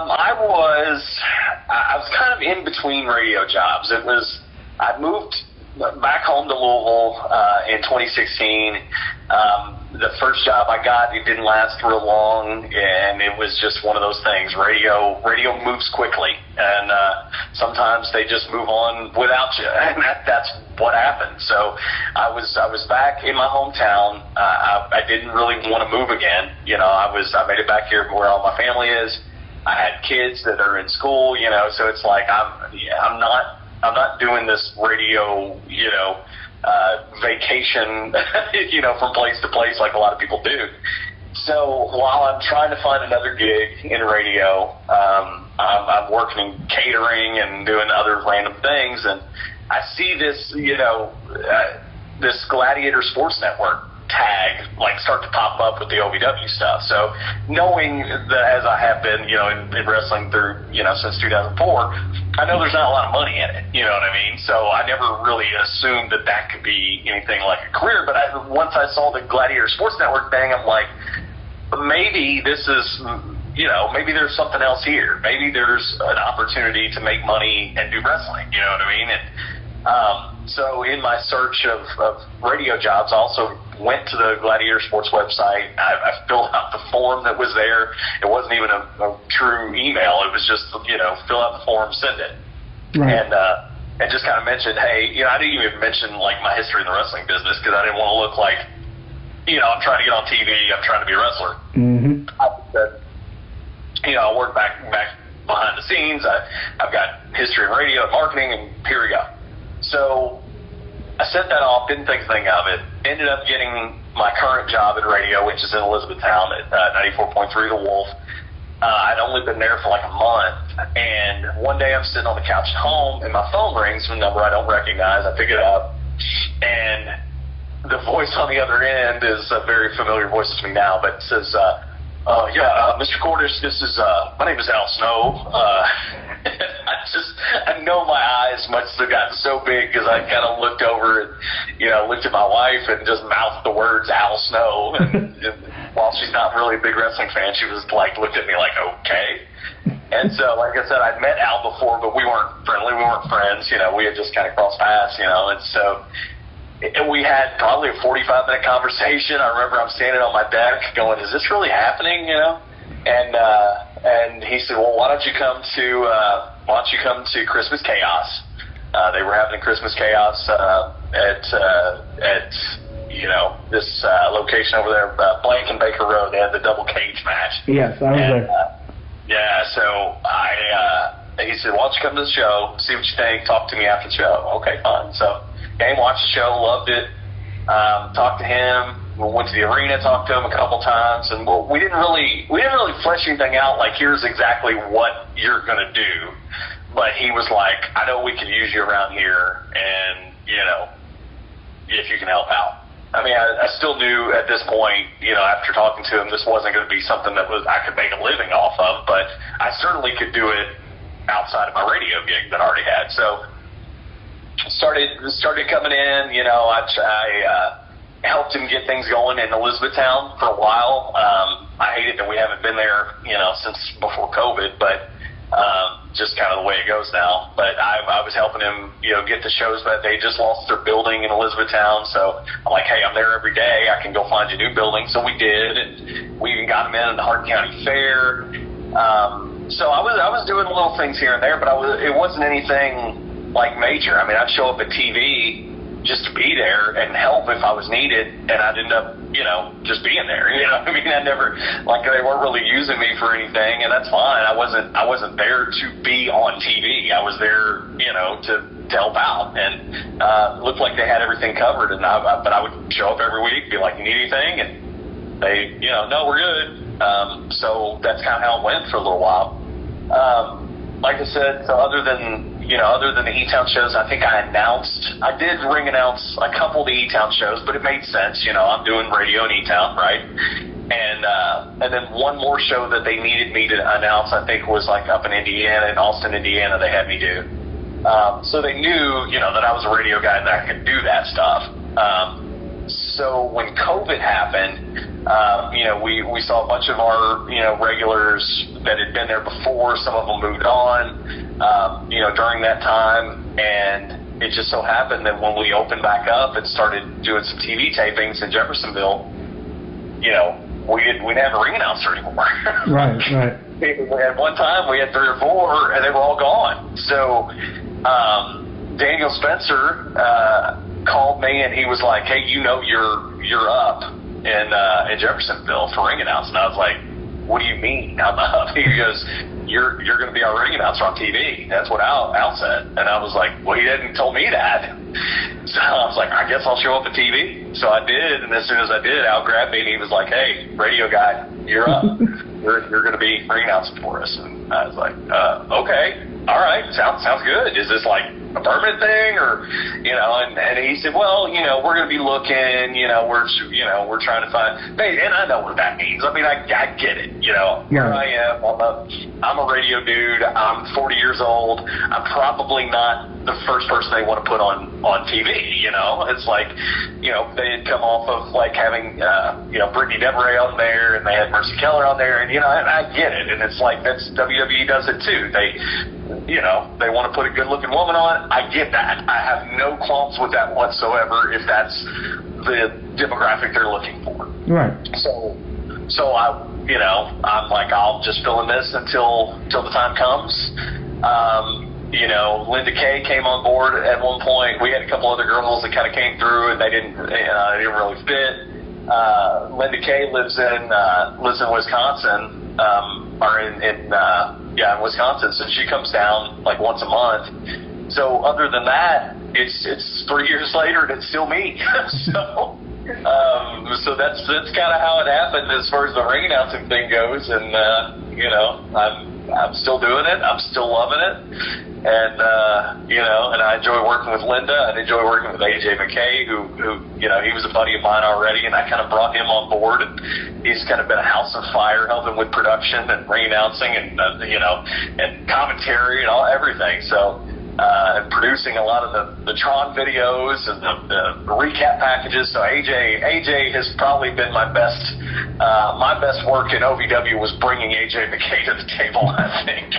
I was kind of in between radio jobs. I moved back home to Louisville in 2016. The first job I got, it didn't last real long, and it was just one of those things. Radio moves quickly, and sometimes they just move on without you, and that's what happened. So I was back in my hometown. I didn't really want to move again. I made it back here where all my family is. I had kids that are in school, so it's like I'm not doing this radio, vacation, from place to place like a lot of people do. So while I'm trying to find another gig in radio, I'm working in catering and doing other random things, and I see this, this Gladiator Sports Network tag start to pop up with the OVW stuff. So knowing that as I have been, in wrestling through, since 2004, I know there's not a lot of money in it, you know what I mean? So I never really assumed that could be anything like a career, but once I saw the Gladiator Sports Network thing, I'm like, maybe this is, maybe there's something else here. Maybe there's an opportunity to make money and do wrestling, you know what I mean? And so in my search of radio jobs, I also went to the Gladiator Sports website. I filled out the form that was there. It wasn't even a true email. It was just, fill out the form, send it. Right. And just kind of mentioned, hey, I didn't even mention my history in the wrestling business because I didn't want to look like, I'm trying to get on TV. I'm trying to be a wrestler. Mm-hmm. I said, I work back behind the scenes. I've got history in radio and marketing, and here we go. So I sent that off, didn't think anything of it, ended up getting my current job in radio, which is in Elizabethtown at 94.3 The Wolf. I'd only been there for a month, and one day I'm sitting on the couch at home, and my phone rings from a number I don't recognize. I pick it up, and the voice on the other end is a very familiar voice to me now, but it says, Mr. Cornish, this is, my name is Al Snow. I know my eyes must have gotten so big because I kind of looked over and, looked at my wife and just mouthed the words Al Snow. And while she's not really a big wrestling fan, she was looked at me like, okay. And so, like I said, I'd met Al before, but we weren't friendly. We weren't friends. We had just kind of crossed paths, and so we had probably a 45-minute conversation. I remember I'm standing on my deck going, is this really happening, And he said, well, why don't you come to Christmas Chaos? They were having Christmas Chaos at this location over there, Blank and Baker Road. They had the double cage match. Yes, I was there. So he said, why don't you come to the show, see what you think, talk to me after the show. Okay, fine. So came, watched the show, loved it, talked to him. We went to the arena, talked to him a couple times, and we didn't really flesh anything out here's exactly what you're going to do. But he was like, I know we could use you around here, and, if you can help out. I mean, I still knew at this point, after talking to him, this wasn't going to be something that I could make a living off of, but I certainly could do it outside of my radio gig that I already had. So started coming in, I helped him get things going in Elizabethtown for a while. I hate it that we haven't been there, since before COVID, but just kind of the way it goes now. But I was helping him, get the shows, but they just lost their building in Elizabethtown. So I'm like, hey, I'm there every day. I can go find you a new building. So we did, and we even got him in the Hardin County Fair. So I was doing little things here and there, but it wasn't anything major. I mean, I'd show up at TV just to be there and help if I was needed, and I'd end up, just being there. I mean, I never, they weren't really using me for anything, and that's fine. I wasn't there to be on TV. I was there, to help out, and it looked like they had everything covered, and but I would show up every week, be like, you need anything? And they, no, we're good. So that's kind of how it went for a little while. Like I said, so other than the E-Town shows, I think I did ring announce a couple of the E-Town shows, but it made sense. I'm doing radio in E-Town, right? And then one more show that they needed me to announce, I think, was up in Indiana, in Austin, Indiana, they had me do. So they knew, that I was a radio guy and that I could do that stuff. So when COVID happened, We saw a bunch of our, regulars that had been there before. Some of them moved on, during that time. And it just so happened that when we opened back up and started doing some TV tapings in Jeffersonville, we didn't have a ring announcer anymore. Right. At one time, we had 3 or 4, and they were all gone. So Daniel Spencer called me, and he was like, "Hey, you're up in Jeffersonville for ring announcing." I was like, "What do you mean I'm up?" He goes, You're going to be our ring announcer on TV. That's what Al said. And I was like, well, he didn't tell me that. So I was like, I guess I'll show up at TV. So I did, and as soon as I did, Al grabbed me and he was like, "Hey, radio guy, you're up. You're going to be ring announcing for us." And I was like, okay, all right, sounds good. Is this like a permanent thing, or and he said, well, we're going to be looking, we're trying to find, and I know what that means. I mean, I get it. Here I am. I'm a radio dude. I'm 40 years old. I'm probably not the first person they want to put on TV. It's like, they had come off of like having, Brittany Deveray on there, and they had Mercy Keller on there, and I get it. And it's like, that's WWE does it too. They want to put a good-looking woman on. I get that. I have no qualms with that whatsoever if that's the demographic they're looking for. Right. So I'm like, I'll just fill in this until the time comes. Linda Kay came on board at one point. We had a couple other girls that kind of came through, and they didn't really fit. Linda Kay lives in Wisconsin, in Wisconsin, so she comes down like once a month. So other than that, it's 3 years later and it's still me. So that's kind of how it happened as far as the ring announcing thing goes, and I'm still doing it. I'm still loving it, and and I enjoy working with Linda. I enjoy working with AJ McKay, who he was a buddy of mine already, and I kind of brought him on board, and he's kind of been a house of fire, helping with production and ring announcing, and and commentary and everything. So. And producing a lot of the Tron videos and the recap packages. So AJ has probably been my best work in OVW was bringing AJ McKay to the table, I think.